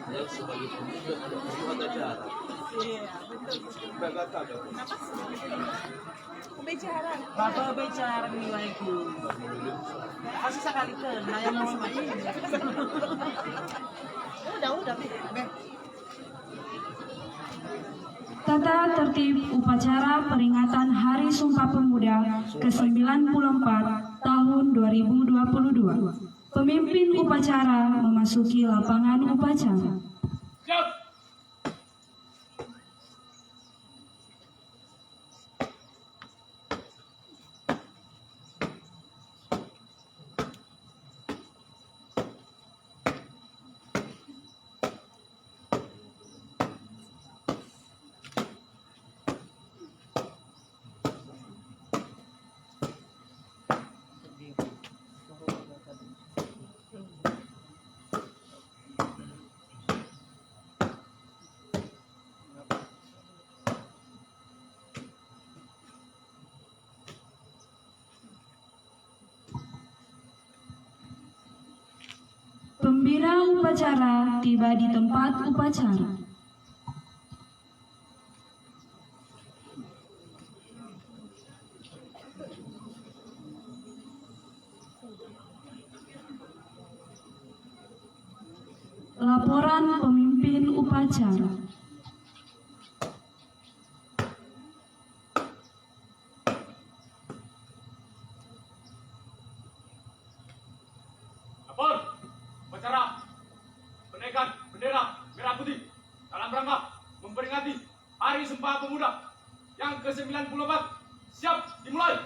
Dan sebagai pemuda perlu ada jarak. Iya, betul. Kagak. Pembicaraan. Bapak bicara nilaiku. Masih sekali ke, naya mau semakin. Udah. Tata tertib upacara peringatan Hari Sumpah Pemuda ke-94 tahun 2022. Pemimpin upacara memasuki lapangan upacara. Siap. Pembina upacara tiba di tempat upacara. Laporan pemimpin upacara. Lapor. Upacara penaikan bendera merah putih dalam rangka memperingati Hari Sumpah Pemuda yang ke-94 siap dimulai.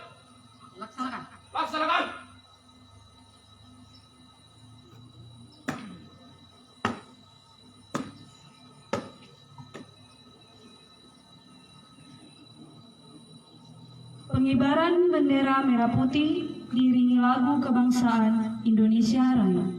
Laksanakan. Pengibaran bendera merah putih diiringi lagu kebangsaan Indonesia Raya.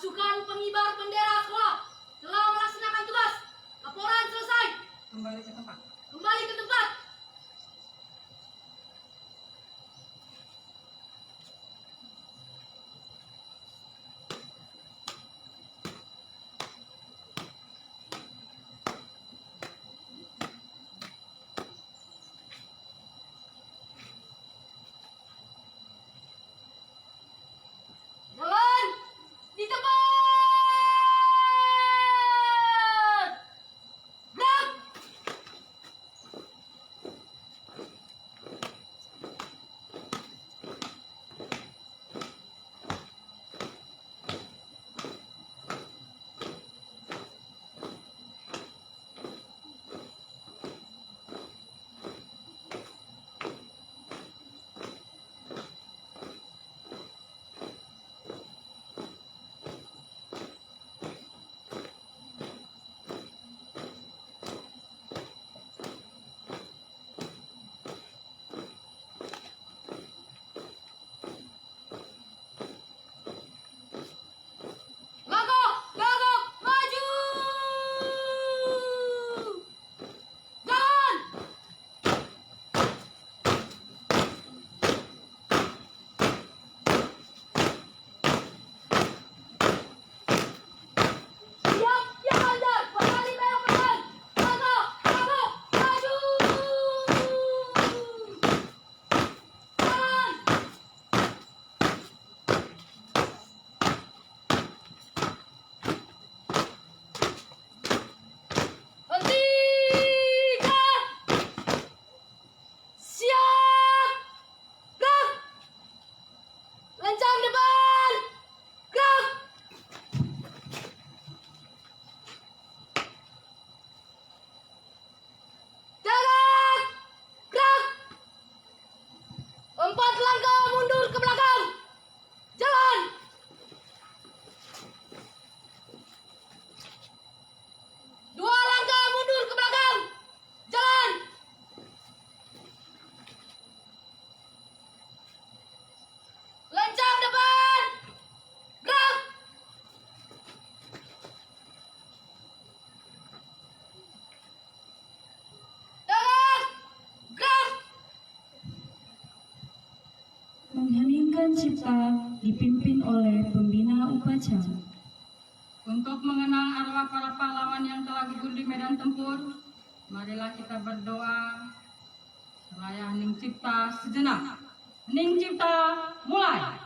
Pasukan pengibar bendera sekolah telah melaksanakan tugas. Laporan selesai. Kembali ke tempat. Kembali ke tempat. Jalan di tempat. Gerak. Langkah, gagap, maju. Jalan. Siap, jalan. Kembali belok kanan. Langkah, gagap, maju. Jalan. Hentikan! Siap! Gerak! Lencang depan! Gerak! Jarak! Gerak! 4 langkah mundur ke belakang! Jalan! Dua langkah mundur ke belakang. Jalan. Lencang depan. Gerak. Jalan. Gerak. Mengheningkan cipta dipimpin oleh pembina upacara. Untuk mengenang arwah para pahlawan yang telah gugur di medan tempur, marilah kita berdoa seraya hening cipta sejenak. Hening cipta, mulai.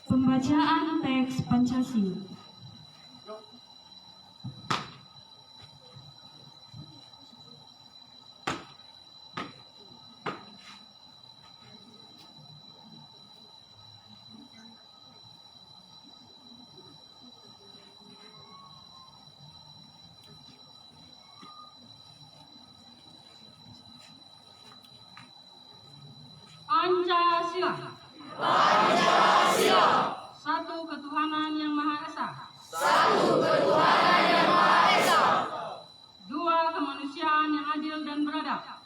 Pembacaan teks Pancasila. Pancasila. Satu ketuhanan yang Maha Esa. Dua kemanusiaan yang adil dan beradab.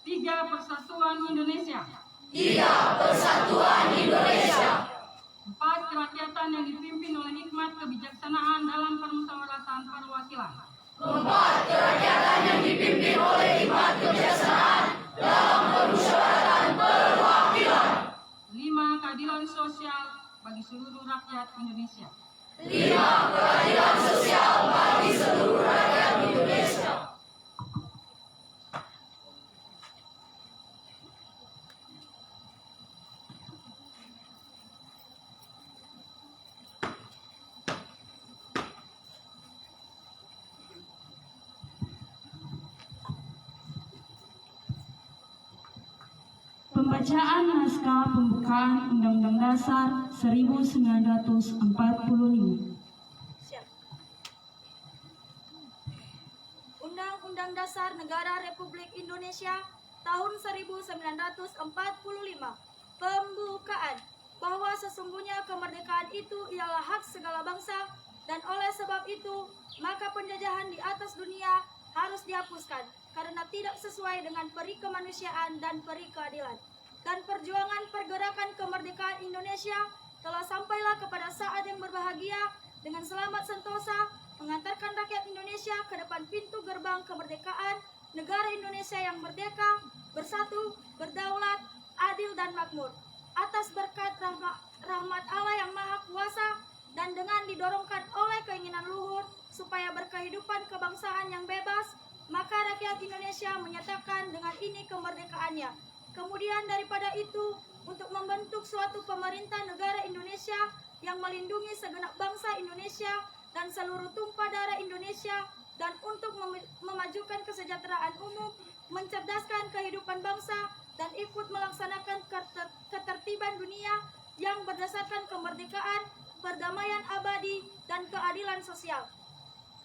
Tiga persatuan Indonesia. Empat kerakyatan yang dipimpin oleh hikmat kebijaksanaan dalam permusyawaratan perwakilan. Lima keadilan sosial bagi seluruh rakyat Indonesia. Pembacaan naskah pembukaan Undang-Undang Dasar 1945. Siap. Undang-Undang Dasar Negara Republik Indonesia tahun 1945. Pembukaan. Bahwa sesungguhnya kemerdekaan itu ialah hak segala bangsa, dan oleh sebab itu maka penjajahan di atas dunia harus dihapuskan karena tidak sesuai dengan peri kemanusiaan dan peri keadilan. Dan perjuangan pergerakan kemerdekaan Indonesia telah sampailah kepada saat yang berbahagia dengan selamat sentosa mengantarkan rakyat Indonesia ke depan pintu gerbang kemerdekaan negara Indonesia yang merdeka, bersatu, berdaulat, adil dan makmur. Atas berkat rahmat Allah yang Maha Kuasa dan dengan didorongkan oleh keinginan luhur supaya berkehidupan kebangsaan yang bebas, maka rakyat Indonesia menyatakan dengan ini kemerdekaannya. Kemudian daripada itu, untuk membentuk suatu pemerintah negara Indonesia yang melindungi segenap bangsa Indonesia dan seluruh tumpah darah Indonesia, dan untuk memajukan kesejahteraan umum, mencerdaskan kehidupan bangsa, dan ikut melaksanakan ketertiban dunia yang berdasarkan kemerdekaan, perdamaian abadi, dan keadilan sosial.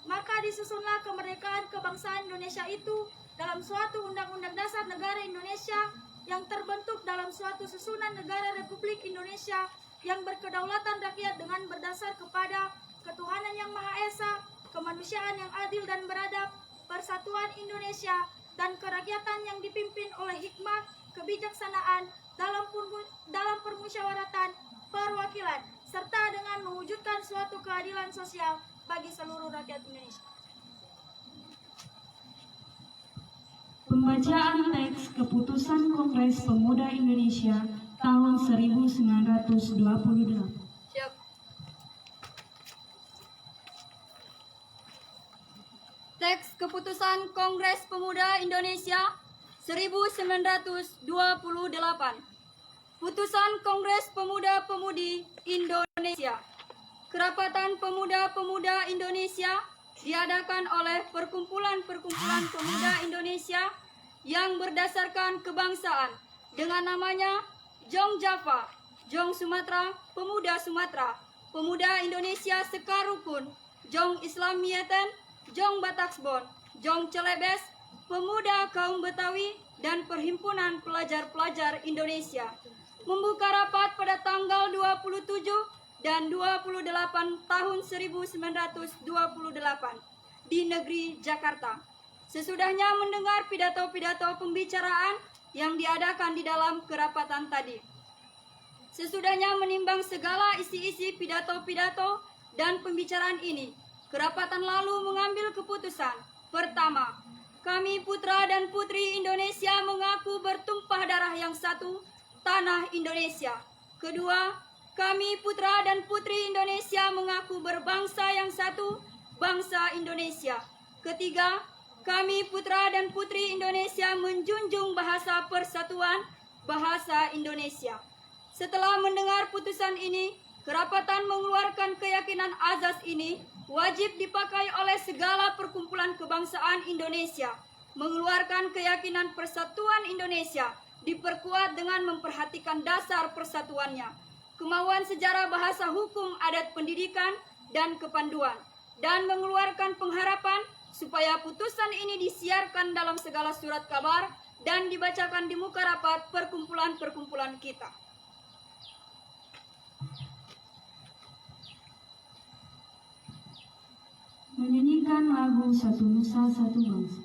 Maka disusunlah kemerdekaan kebangsaan Indonesia itu dalam suatu Undang-Undang Dasar Negara Indonesia yang terbentuk dalam suatu susunan negara Republik Indonesia yang berkedaulatan rakyat dengan berdasar kepada ketuhanan yang Maha Esa, kemanusiaan yang adil dan beradab, persatuan Indonesia, dan kerakyatan yang dipimpin oleh hikmat kebijaksanaan dalam permusyawaratan perwakilan, serta dengan mewujudkan suatu keadilan sosial bagi seluruh rakyat Indonesia. Pembacaan teks Keputusan Kongres Pemuda Indonesia tahun 1928. Siap. Teks Keputusan Kongres Pemuda Indonesia 1928. Putusan Kongres Pemuda-Pemudi Indonesia. Kerapatan Pemuda-Pemuda Indonesia diadakan oleh perkumpulan-perkumpulan pemuda Indonesia yang berdasarkan kebangsaan dengan namanya Jong Java, Jong Sumatera, Pemuda Sumatera, Pemuda Indonesia Sekarukun, Jong Islamieten, Jong Bataksbon, Jong Celebes, Pemuda Kaum Betawi, dan Perhimpunan Pelajar-Pelajar Indonesia membuka rapat pada tanggal 27 dan 28 tahun 1928 di negeri Jakarta. Sesudahnya mendengar pidato-pidato pembicaraan yang diadakan di dalam kerapatan tadi. Sesudahnya menimbang segala isi-isi pidato-pidato dan pembicaraan ini, kerapatan lalu mengambil keputusan. Pertama, kami putra dan putri Indonesia mengaku bertumpah darah yang satu, tanah Indonesia. Kedua, kami putra dan putri Indonesia mengaku berbangsa yang satu, bangsa Indonesia. Ketiga, kami putra dan putri Indonesia menjunjung bahasa persatuan, bahasa Indonesia. Setelah mendengar putusan ini, kerapatan mengeluarkan keyakinan azas ini wajib dipakai oleh segala perkumpulan kebangsaan Indonesia. Mengeluarkan keyakinan persatuan Indonesia diperkuat dengan memperhatikan dasar persatuannya, kemauan sejarah bahasa hukum adat pendidikan dan kepanduan, dan mengeluarkan pengharapan supaya putusan ini disiarkan dalam segala surat kabar dan dibacakan di muka rapat perkumpulan-perkumpulan kita. Menyanyikan lagu Satu Nusa Satu Bangsa.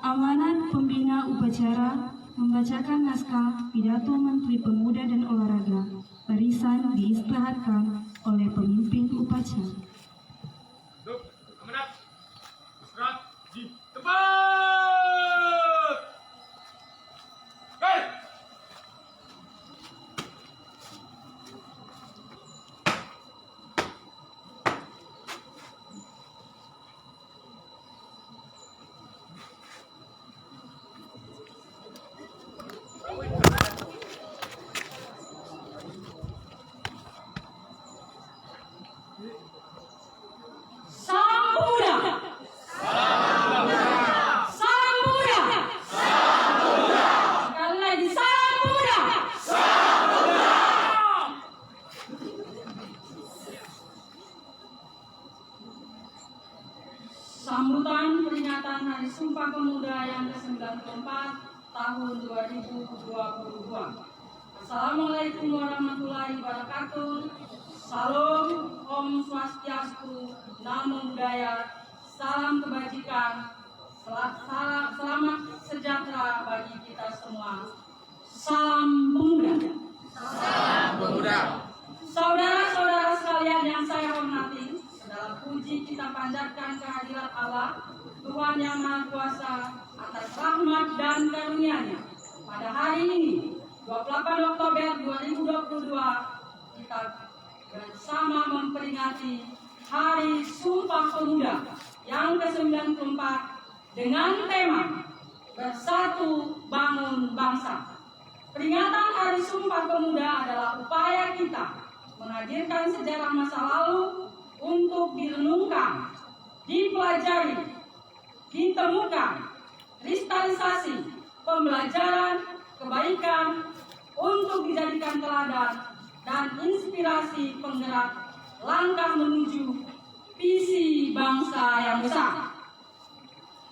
Amanat pembina upacara membacakan naskah pidato Menteri Pemuda dan Olahraga. Barisan diistirahatkan oleh pemimpin upacara. Duk, amanat. Istirahat di tempat. Hei! Sekali lagi, salam pemuda. Sambutan peringatan Hari Sumpah Pemuda yang ke-94 tahun 2022. Assalamualaikum warahmatullahi wabarakatuh. Salam, Om Swastiastu, Namo Buddhaya, salam kebajikan, selamat sejahtera bagi kita semua. Salam pemuda. Salam pemuda. Saudara-saudara sekalian yang saya hormati, segala puji kita panjatkan kehadirat Allah, Tuhan yang Maha Kuasa, atas rahmat dan karunia-Nya. Pada hari ini, 28 Oktober 2022, kita bersama memperingati Hari Sumpah Pemuda yang ke-94 dengan tema Bersatu Bangun Bangsa. Peringatan Hari Sumpah Pemuda adalah upaya kita menghadirkan sejarah masa lalu untuk direnungkan, dipelajari, ditemukan, kristalisasi, pembelajaran, kebaikan untuk dijadikan teladan dan inspirasi penggerak langkah menuju visi bangsa yang besar.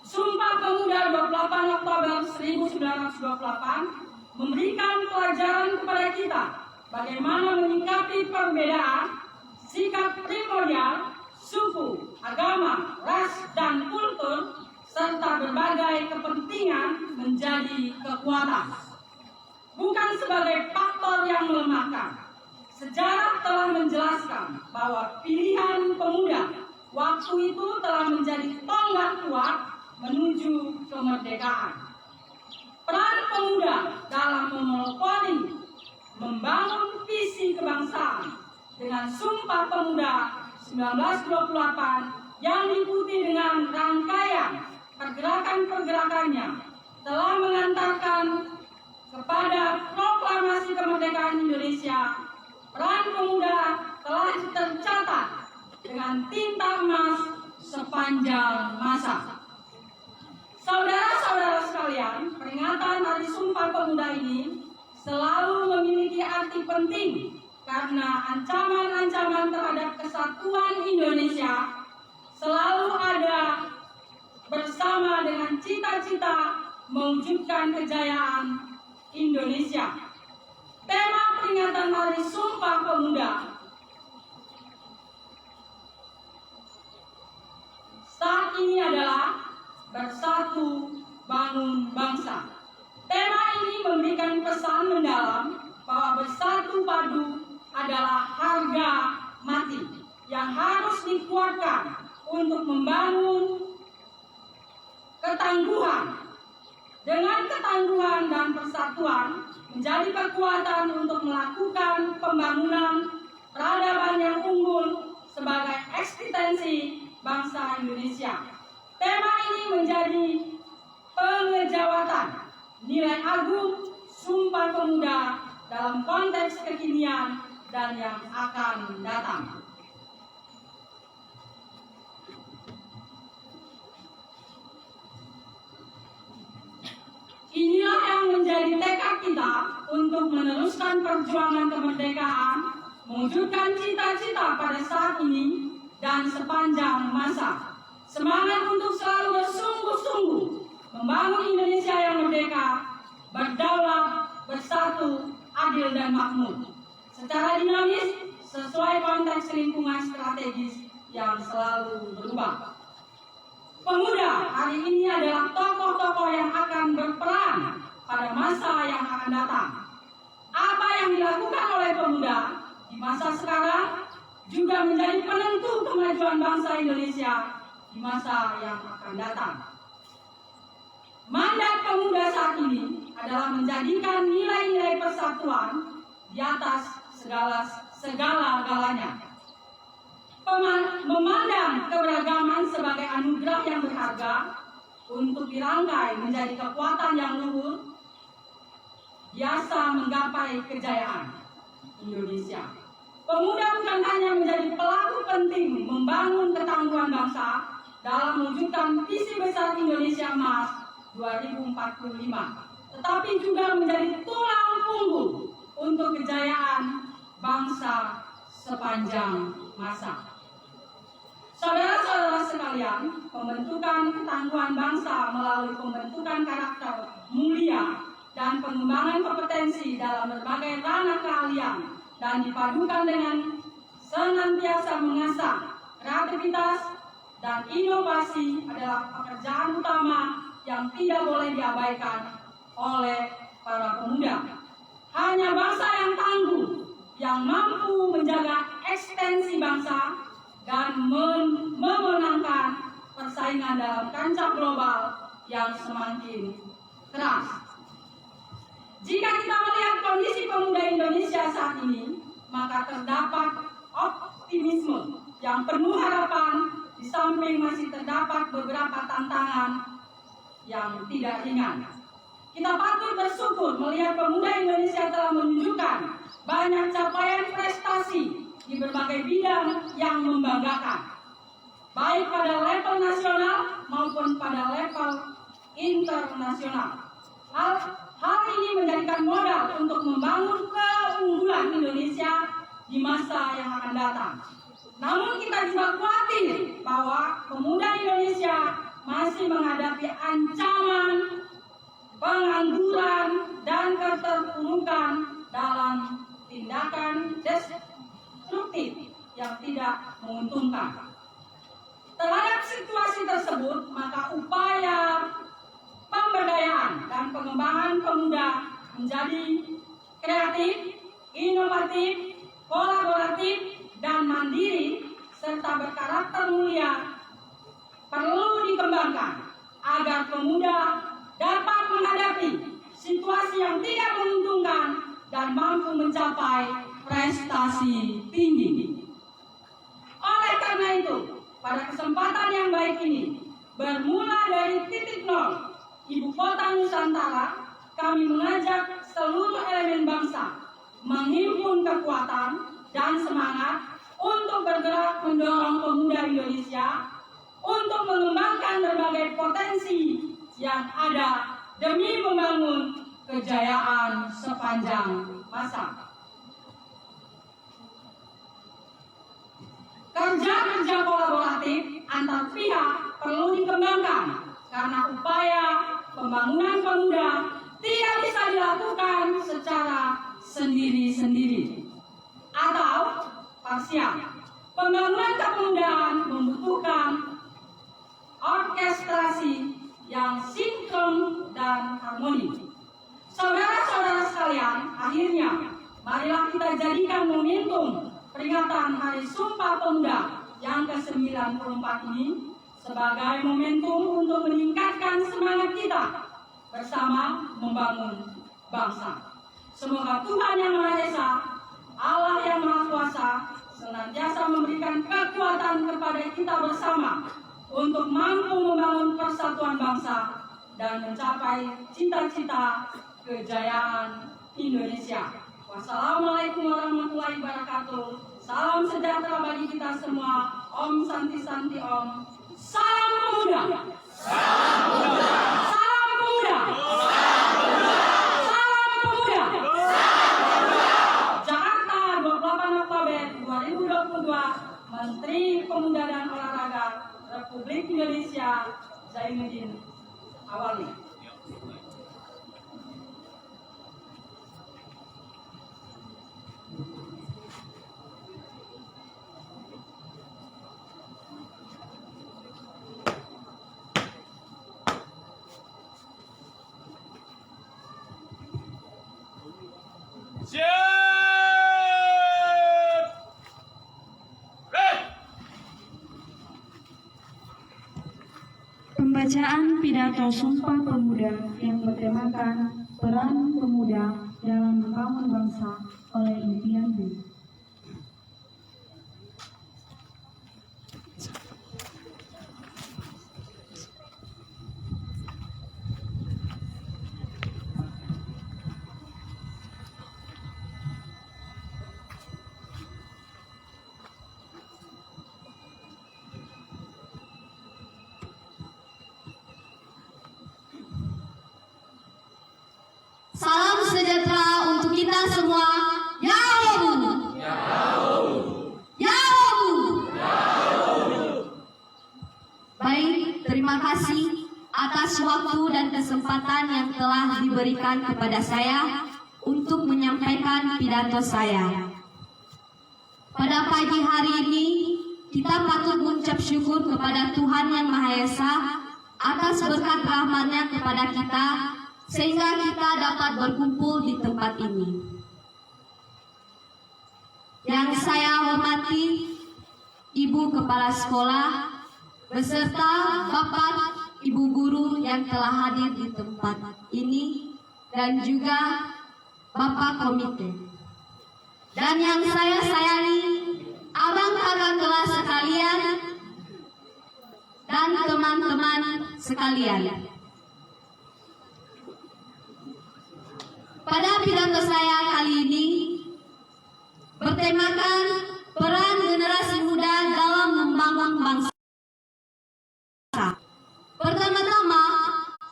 Sumpah Pemuda 28 Oktober 1928 memberikan pelajaran kepada kita bagaimana menyikapi perbedaan, sikap primordial, suku, agama, ras, dan kultur, serta berbagai kepentingan menjadi kekuatan. Bukan sebagai faktor yang melemahkan. Sejarah telah menjelaskan bahwa pilihan pemuda waktu itu telah menjadi tonggak kuat menuju kemerdekaan. Peran pemuda dalam memelopori, membangun visi kebangsaan dengan Sumpah Pemuda 1928 yang diikuti dengan rangkaian pergerakan-pergerakannya telah mengantarkan kepada proklamasi kemerdekaan Indonesia. Peran pemuda telah tercatat dengan tinta emas sepanjang masa. Saudara-saudara sekalian, peringatan Hari Sumpah Pemuda ini selalu memiliki arti penting karena ancaman-ancaman terhadap kesatuan Indonesia selalu ada bersama dengan cita-cita mewujudkan kejayaan Indonesia. Tema peringatan Hari Sumpah Pemuda saat ini adalah Bersatu Bangun Bangsa. Tema ini memberikan pesan mendalam bahwa bersatu padu adalah harga mati yang harus dikuatkan untuk membangun ketangguhan. Dengan ketangguhan dan persatuan menjadi kekuatan untuk melakukan pembangunan peradaban yang unggul sebagai eksistensi bangsa Indonesia. Tema ini menjadi pengejawatan nilai agung Sumpah Pemuda dalam konteks kekinian dan yang akan datang. Inilah yang menjadi tekad kita untuk meneruskan perjuangan kemerdekaan, mewujudkan cita-cita pada saat ini dan sepanjang masa. Semangat untuk selalu bersungguh-sungguh membangun Indonesia yang merdeka, berdaulat, bersatu, adil dan makmur. Secara dinamis, sesuai konteks lingkungan strategis yang selalu berubah. Pemuda hari ini adalah tokoh-tokoh yang akan berperan pada masa yang akan datang. Apa yang dilakukan oleh pemuda di masa sekarang juga menjadi penentu kemajuan bangsa Indonesia di masa yang akan datang. Mandat pemuda saat ini adalah menjadikan nilai-nilai persatuan di atas segala-galanya. Memandang keberagaman sebagai anugerah yang berharga untuk dirangkai menjadi kekuatan yang luhur, biasa menggapai kejayaan Indonesia. Pemuda bukan hanya menjadi pelaku penting membangun ketangguhan bangsa dalam mewujudkan visi besar Indonesia Emas 2045, tetapi juga menjadi tulang punggung untuk kejayaan bangsa sepanjang masa. Saudara-saudara sekalian, pembentukan ketangguhan bangsa melalui pembentukan karakter mulia dan pengembangan kompetensi dalam berbagai ranah keahlian dan dipadukan dengan senantiasa mengasah kreativitas dan inovasi adalah pekerjaan utama yang tidak boleh diabaikan oleh para pemuda. Hanya bangsa yang tangguh, yang mampu menjaga eksistensi bangsa dan memenangkan persaingan dalam kancah global yang semakin keras. Jika kita melihat kondisi pemuda Indonesia saat ini, maka terdapat optimisme yang penuh harapan, di samping masih terdapat beberapa tantangan yang tidak ringan. Kita patut bersyukur melihat pemuda Indonesia telah menunjukkan banyak capaian prestasi di berbagai bidang yang membanggakan, baik pada level nasional maupun pada level internasional. Hal ini menjadikan modal untuk membangun keunggulan Indonesia di masa yang akan datang. Namun kita juga khawatir bahwa pemuda Indonesia masih menghadapi ancaman pengangguran dan keterpurukan dalam tindakan destruktif yang tidak menguntungkan. Terhadap situasi tersebut, maka upaya pemberdayaan dan pengembangan pemuda menjadi kreatif, inovatif, kolaboratif, dan mandiri, serta berkarakter mulia perlu dikembangkan agar pemuda dapat menghadapi situasi yang tidak menguntungkan dan mampu mencapai prestasi tinggi. Oleh karena itu, pada kesempatan yang baik ini, bermula dari titik nol, Ibu Kota Nusantara, kami mengajak seluruh elemen bangsa menghimpun kekuatan dan semangat untuk bergerak mendorong pemuda Indonesia untuk mengembangkan berbagai potensi yang ada demi membangun kejayaan sepanjang masa. Kerja-kerja kolaboratif antar pihak perlu dikembangkan karena upaya pembangunan pemuda tidak bisa dilakukan secara sendiri-sendiri atau parsial. Pembangunan kepemudaan membutuhkan orkestrasi yang sinkron dan harmoni. Saudara-saudara sekalian, akhirnya marilah kita jadikan momentum peringatan Hari Sumpah Pemuda yang ke-94 ini sebagai momentum untuk meningkatkan semangat kita bersama membangun bangsa. Semoga Tuhan Yang Maha Esa, Allah Yang Maha Kuasa, senantiasa memberikan kekuatan kepada kita bersama untuk mampu membangun persatuan bangsa dan mencapai cita-cita kejayaan Indonesia. Wassalamualaikum warahmatullahi wabarakatuh. Salam sejahtera bagi kita semua. Om Santi Santi Om. Salam pemuda. Salam pemuda. Salam pemuda. Salam pemuda. Jakarta, 28 Oktober 2022. Menteri Pemuda dan Olahraga Republik Indonesia Zainuddin Awali. Siap! Ready! Pembacaan pidato Sumpah Pemuda yang bertemakan peran pemuda dalam membangun bangsa oleh Impian B. kita semua, Yaomu. Yaomu. Baik, terima kasih atas waktu dan kesempatan yang telah diberikan kepada saya untuk menyampaikan pidato saya. Pada pagi hari ini, kita patut mengucap syukur kepada Tuhan Yang Maha Esa atas berkat rahmat-Nya kepada kita, sehingga kita dapat berkumpul di tempat ini. Yang saya hormati Ibu Kepala Sekolah, beserta Bapak Ibu Guru yang telah hadir di tempat ini, dan juga Bapak Komite. Dan yang saya sayangi, abang kakak kelas sekalian, dan teman-teman sekalian. Pada pidato saya kali ini bertemakan peran generasi muda dalam membangun bangsa. Pertama-tama,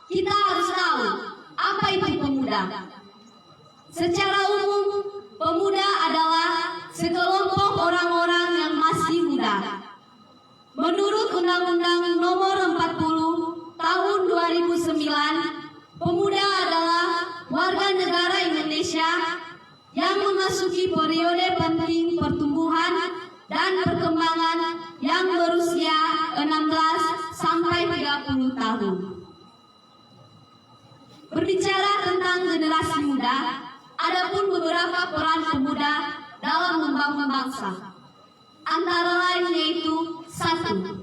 kita harus tahu apa itu pemuda. Secara umum, pemuda adalah sekelompok orang-orang yang masih muda. Menurut Undang-Undang Nomor 40 Tahun 2009, pemuda adalah warga negara Indonesia yang memasuki periode penting pertumbuhan dan perkembangan yang berusia 16 sampai 30 tahun. Berbicara tentang generasi muda, ada pun beberapa peran pemuda dalam membangun bangsa. Antara lain yaitu 1.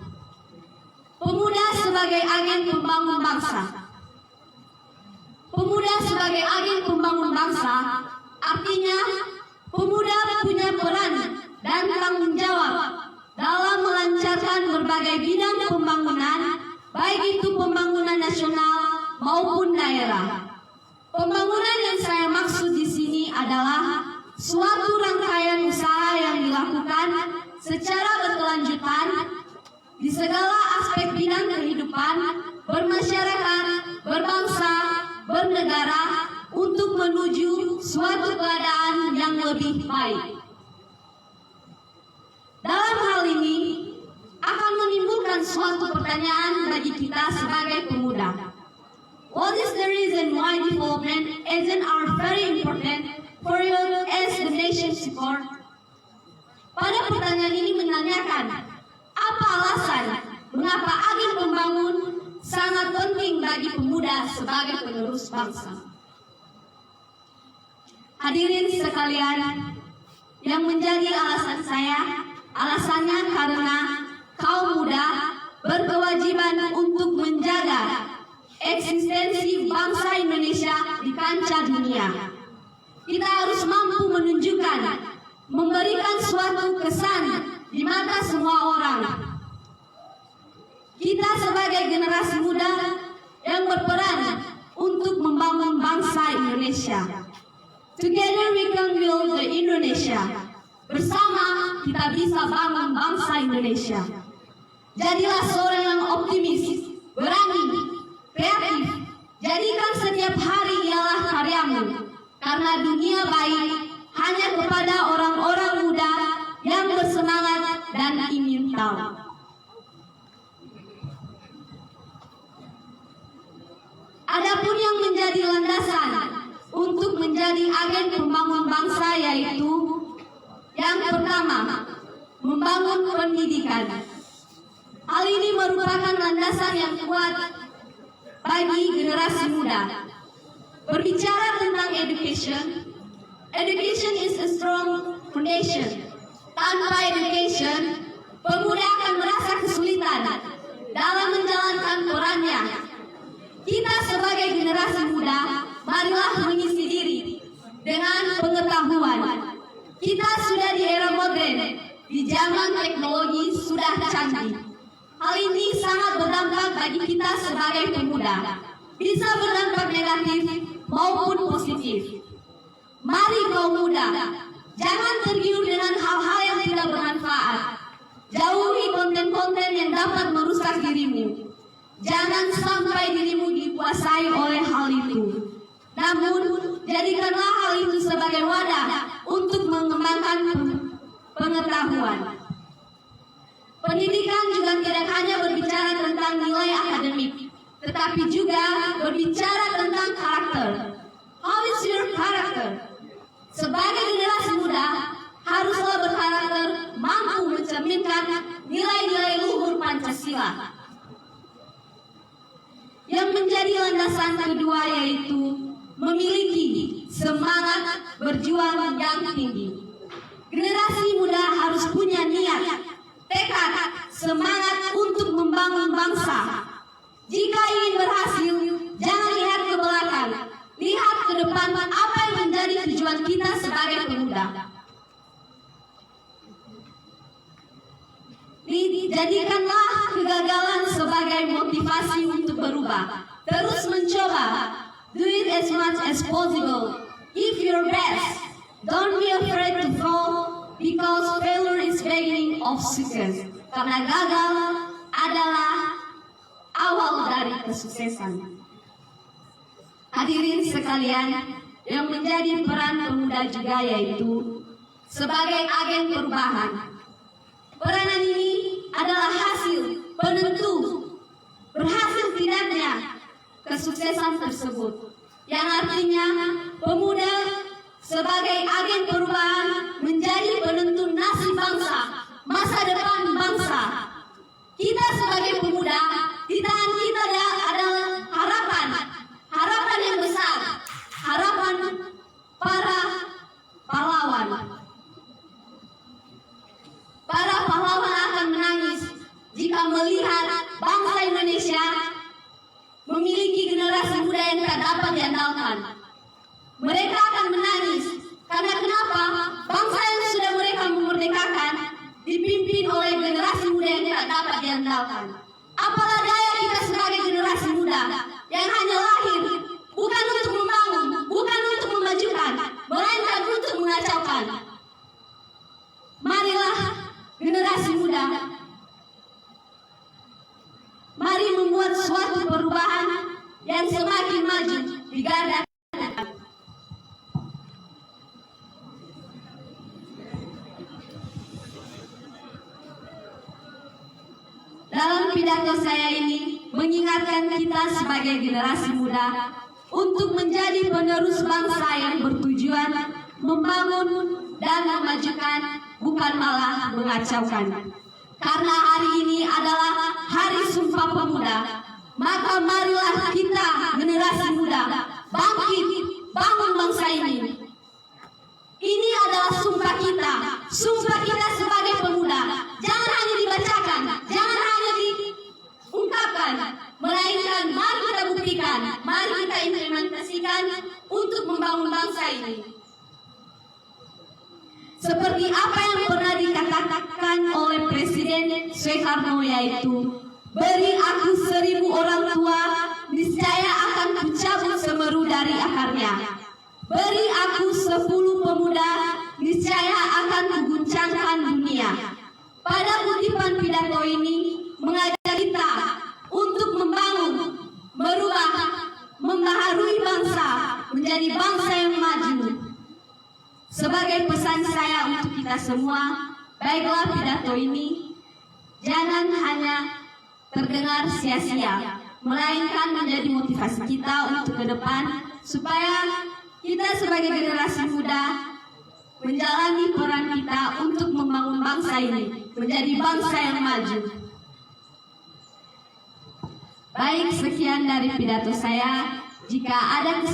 Pemuda sebagai agen pembangun bangsa. Pemuda sebagai agen pembangun bangsa artinya pemuda punya peran dan tanggung jawab dalam melancarkan berbagai bidang pembangunan, baik itu pembangunan nasional maupun daerah. Pembangunan yang saya maksud di sini adalah suatu rangkaian usaha yang dilakukan secara berkelanjutan di segala aspek bidang kehidupan, bermasyarakat, berbangsa, bernegara, untuk menuju suatu keadaan yang lebih baik. Dalam hal ini akan menimbulkan suatu pertanyaan bagi kita sebagai pemuda. What is the reason why development agents are very important for you as the nation support? Pada pertanyaan ini menanyakan, apa alasan mengapa agen pembangun sangat penting bagi pemuda sebagai penerus bangsa? Hadirin sekalian, yang menjadi alasan saya, alasannya karena kaum muda berkewajiban untuk menjaga eksistensi bangsa Indonesia di kancah dunia. Kita harus mampu menunjukkan, memberikan suatu kesan di mata semua orang. Kita sebagai generasi muda yang berperan untuk membangun bangsa Indonesia. Together we can build the Indonesia. Bersama kita bisa bangun bangsa Indonesia. Jadilah seorang yang optimis, berani, kreatif. Jadikan setiap hari ialah karyamu. Karena dunia baik hanya kepada orang-orang muda yang bersemangat dan ingin tahu. Adapun yang menjadi landasan untuk menjadi agen pembangun bangsa yaitu yang pertama, membangun pendidikan. Hal ini merupakan landasan yang kuat bagi generasi muda. Berbicara tentang education, education is a strong foundation. Tanpa education, pemuda akan merasa kesulitan dalam menjalankan perannya. Kita sebagai generasi muda, marilah mengisi diri dengan pengetahuan. Kita sudah di era modern, di zaman teknologi sudah canggih. Hal ini sangat berdampak bagi kita sebagai pemuda. Bisa berdampak negatif maupun positif. Mari kaum muda, jangan tergiur dengan hal-hal yang tidak bermanfaat. Jauhi konten-konten yang dapat merusak dirimu. Jangan sampai dirimu dikuasai oleh hal itu. Namun, jadikanlah hal itu sebagai wadah untuk mengembangkan pengetahuan. Pendidikan juga tidak hanya berbicara tentang nilai akademik, tetapi juga berbicara tentang karakter. How is your character? Sebagai generasi muda, haruslah berkarakter mampu mencerminkan nilai-nilai luhur Pancasila. Yang menjadi landasan kedua yaitu memiliki semangat berjuang yang tinggi. Generasi muda harus punya niat, tekad, semangat untuk membangun bangsa. Jika ingin berhasil, jangan lihat ke belakang, lihat ke depan apa yang menjadi tujuan kita sebagai pemuda. Jadikanlah kegagalan sebagai motivasi untuk berubah. Terus mencoba. Do it as much as possible. Give your best. Don't be afraid to fall, because failure is beginning of success. Karena gagal adalah awal dari kesuksesan. Hadirin sekalian, yang menjadi peran pemuda juga yaitu sebagai agen perubahan. Peranan ini adalah hasil penentu berhasil tidaknya kesuksesan tersebut, yang artinya pemuda sebagai agen perubahan menjadi penentu nasib bangsa, masa depan bangsa. Kita sebagai pemuda, di tangan kita adalah harapan yang besar, harapan para pahlawan. Para pahlawan akan menangis jika melihat bangsa Indonesia memiliki generasi muda yang tak dapat diandalkan. Mereka akan menangis karena kenapa? Bangsa yang sudah mereka memerdekakan dipimpin oleh generasi muda yang tak dapat diandalkan. Apalah daya kita sebagai generasi muda yang hanya lahir bukan untuk membangun, bukan untuk memajukan, melainkan untuk mengacaukan. Marilah generasi muda, mari membuat suatu perubahan yang semakin maju di garda. Dalam pidato saya ini mengingatkan kita sebagai generasi muda untuk menjadi penerus bangsa yang bertujuan membangun dan memajukan, bukan malah mengacaukan. Karena hari ini adalah Hari Sumpah Pemuda, maka marilah kita generasi muda bangkit, bangun bangsa ini. Ini adalah sumpah kita sebagai pemuda. Jangan hanya dibacakan, jangan hanya diungkapkan, melainkan mari kita buktikan, mari kita implementasikan untuk membangun bangsa ini. Seperti apa yang pernah dikatakan oleh Presiden Soekarno, yaitu beri aku 1000 orang tua, niscaya akan kucabut semeru dari akarnya. Beri aku 10 pemuda, niscaya akan kuguncangkan dunia. Pada kutipan pidato ini mengajak kita untuk membangun, merubah, membaharui bangsa menjadi bangsa yang maju. Sebagai pesan saya untuk kita semua, baiklah pidato ini jangan hanya terdengar sia-sia, melainkan menjadi motivasi kita untuk ke depan, supaya kita sebagai generasi muda menjalani peran kita untuk membangun bangsa ini menjadi bangsa yang maju. Baik, sekian dari pidato saya. Jika ada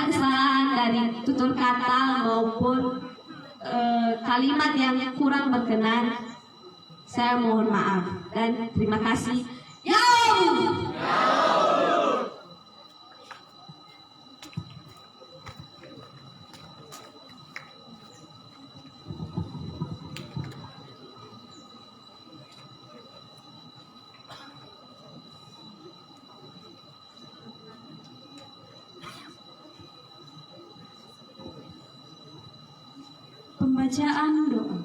kesalahan dari tutur kata maupun kalimat yang kurang berkenan, saya mohon maaf dan terima kasih. Yo! Pembacaan doa.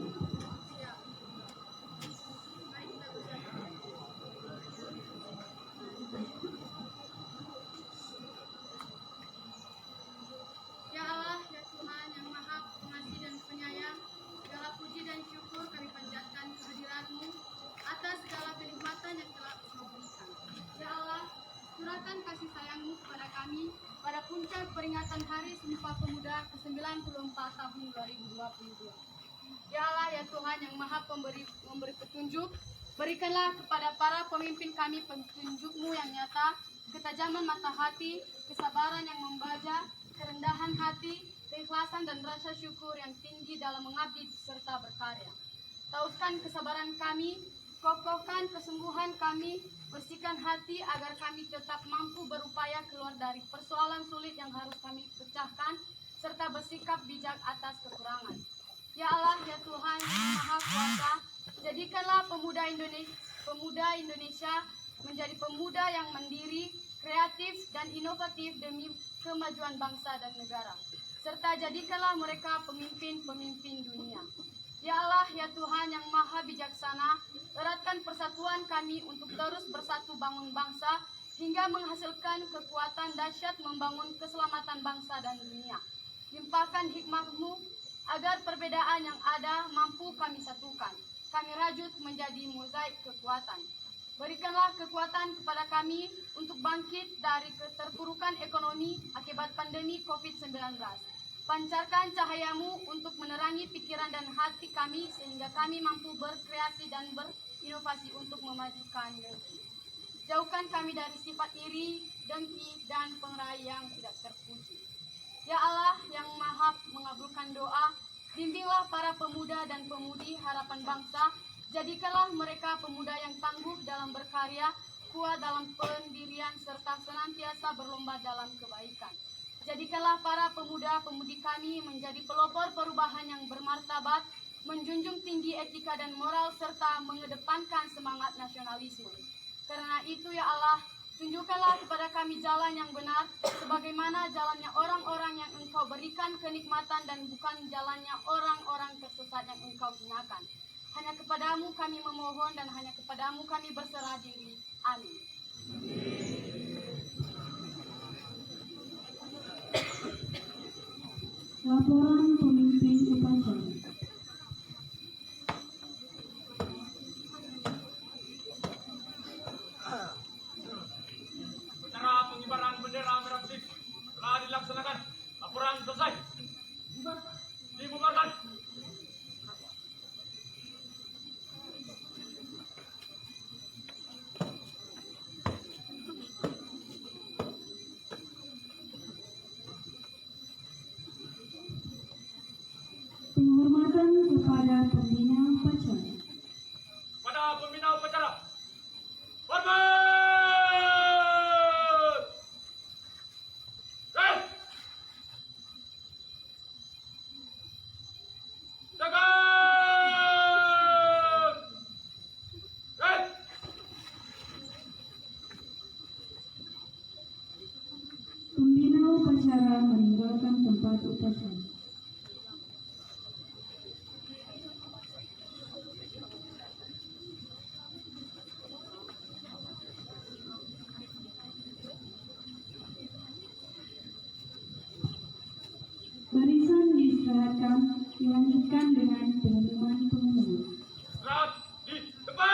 peringatan Hari Sumpah Pemuda ke-94 tahun 2022. Ya Allah, ya Tuhan yang Maha memberi petunjuk, berikanlah kepada para pemimpin kami petunjuk-Mu yang nyata, ketajaman mata hati, kesabaran yang membaja, kerendahan hati, keikhlasan dan rasa syukur yang tinggi dalam mengabdi serta berkarya. Tauskan kesabaran kami, kokohkan kesungguhan kami, bersihkan hati agar kami tetap mampu berupaya keluar dari persoalan sulit yang harus kami pecahkan, serta bersikap bijak atas kekurangan. Ya Allah, ya Tuhan yang Maha Kuasa, jadikanlah pemuda Indonesia menjadi pemuda yang mandiri, kreatif, dan inovatif demi kemajuan bangsa dan negara. Serta jadikanlah mereka pemimpin-pemimpin dunia. Ya Allah, ya Tuhan yang Maha Bijaksana, eratkan persatuan kami untuk terus bersatu bangun bangsa, hingga menghasilkan kekuatan dahsyat membangun keselamatan bangsa dan dunia. Limpahkan hikmah-Mu, agar perbedaan yang ada mampu kami satukan. Kami rajut menjadi mozaik kekuatan. Berikanlah kekuatan kepada kami untuk bangkit dari keterpurukan ekonomi akibat pandemi COVID-19. Pancarkan cahaya-Mu untuk menerangi pikiran dan hati kami sehingga kami mampu berkreasi dan berinovasi untuk memajukan negeri. Jauhkan kami dari sifat iri, dengki, dan pengeraih yang tidak terpuji. Ya Allah yang Maha mengabulkan doa, bimbinglah para pemuda dan pemudi harapan bangsa, jadikanlah mereka pemuda yang tangguh dalam berkarya, kuat dalam pendirian, serta senantiasa berlomba dalam kebaikan. Jadikanlah para pemuda-pemudi kami menjadi pelopor perubahan yang bermartabat, menjunjung tinggi etika dan moral, serta mengedepankan semangat nasionalisme. Karena itu ya Allah, tunjukkanlah kepada kami jalan yang benar, sebagaimana jalannya orang-orang yang Engkau berikan kenikmatan dan bukan jalannya orang-orang tersesat yang Engkau hinakan. Hanya kepadamu kami memohon dan hanya kepadamu kami berserah diri. Amin. Laporan pemimpin upacara. Acara pengibaran bendera merah putih telah dilaksanakan. Laporan selesai. Dibubarkan. Penghormatan kepada pembina upacara. Pada pembina upacara. Hormat! Pembina upacara meninggalkan tempat upacara. Barisan diistirahatkan, dilanjutkan dengan pengumuman pengumuman. Istirahat di tempat.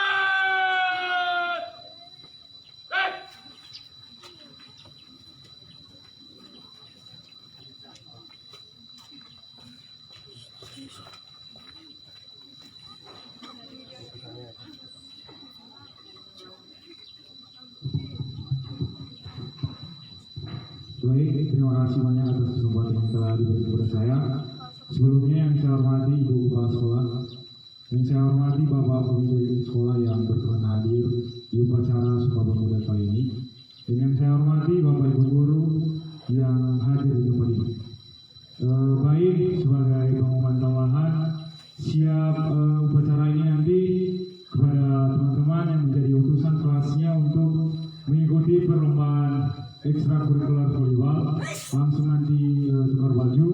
Baik, terima kasih banyak atas kesempatan yang telah diberi kepada saya. Sebelumnya yang saya hormati Ibu Kepala Sekolah, yang saya hormati Bapak Pemimpin Sekolah yang berkenan hadir di upacara Sumpah Pemuda kali ini, dan yang saya hormati Bapak Ibu Guru yang hadir di tempat ini. Baik, sebagai pengumuman tambahan, siap upacara ini nanti kepada teman-teman yang menjadi utusan kelasnya untuk mengikuti perlombaan ekstrakurikuler volleyball, langsung nanti tukar baju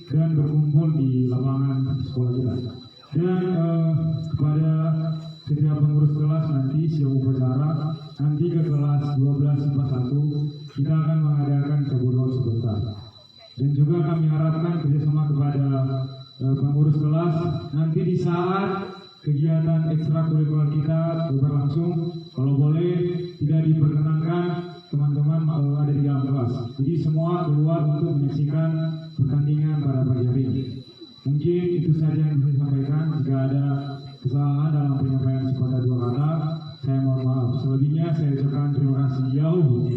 dan berkumpul di lapangan sekolah kita. Dan kepada setiap pengurus kelas nanti siap upacara, nanti ke kelas 1241 kita akan mengadakan cabut sebentar. Dan juga kami harapkan kerjasama kepada pengurus kelas nanti di saat kegiatan ekstrakurikuler kita berlangsung, kalau boleh tidak diperkenankan teman-teman ada di dalam kelas. Jadi semua keluar untuk menyaksikan pertandingan pada pagi hari ini. Mungkin itu saja yang bisa disampaikan. Jika ada kesalahan dalam penyampaian sepatah dua kata, saya mohon maaf. Selebihnya saya ucapkan terima kasih. Yahoo!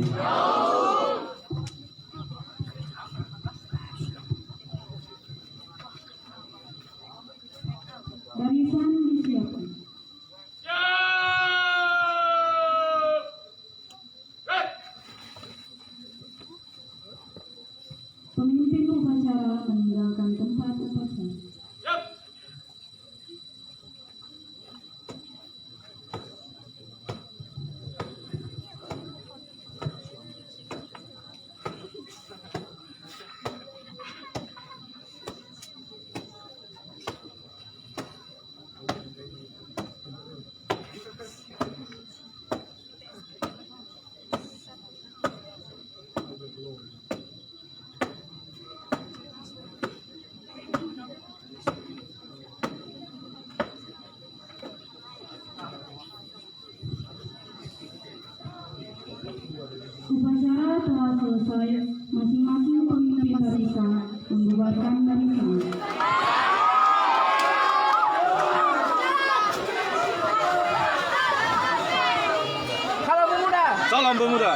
Barisan disiapkan. Pemimpin upacara meninggalkan tempat upacara. Upacara telah selesai, masing-masing pemimpin barisan membubarkan barisan. Salam pemuda. Salam pemuda.